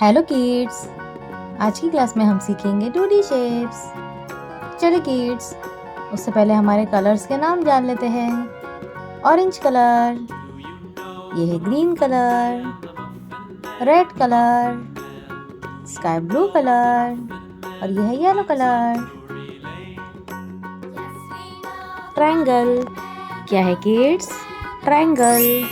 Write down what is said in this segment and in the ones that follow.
Hello kids, आज की class में हम सीखेंगे 2D शेप्स। चलो किड्स, उससे पहले हमारे कलर्स के नाम जान लेते हैं। ऑरेंज कलर, ये है green colour, red colour, sky blue colour और ये है येलो कलर। ट्रायंगल, क्या है किड्स? ट्रायंगल।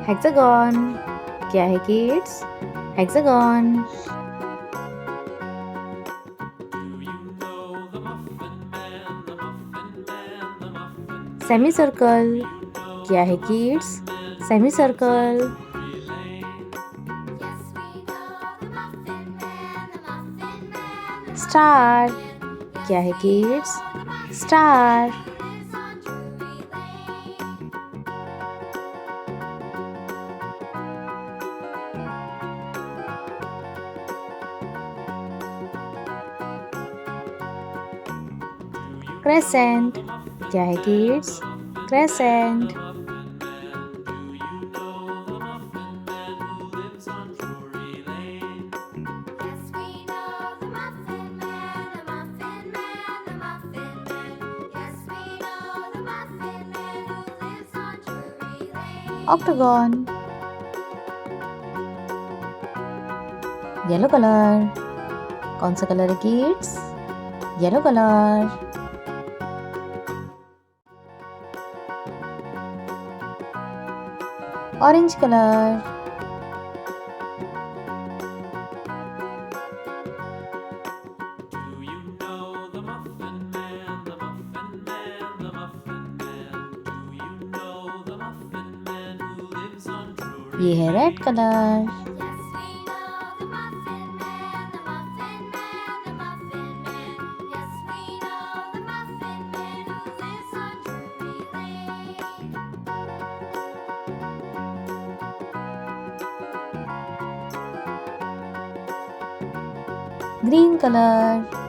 हेक्सागन, क्या है किड्स? हेक्सागन। सेमी सर्कल, क्या है किड्स? Semi circle. स्टार, क्या है किड्स? स्टार। क्रेसेंट, क्या है kids? Crescent. octagon, yellow colour. कौन सा कलर है kids? Yellow colour. Orange colour. ये है red colour. Green colour.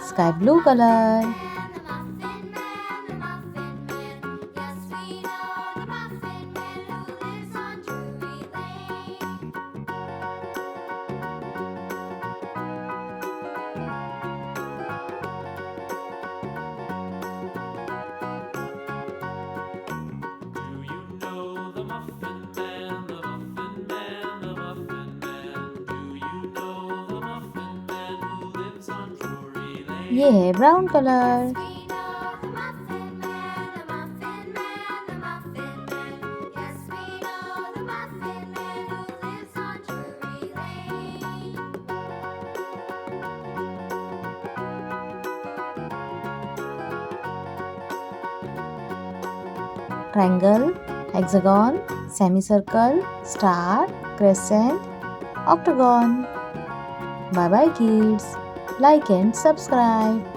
Sky blue colour. ये है brown colour. Triangle, hexagon, semicircle, star, crescent, octagon. Bye bye kids. Like and subscribe.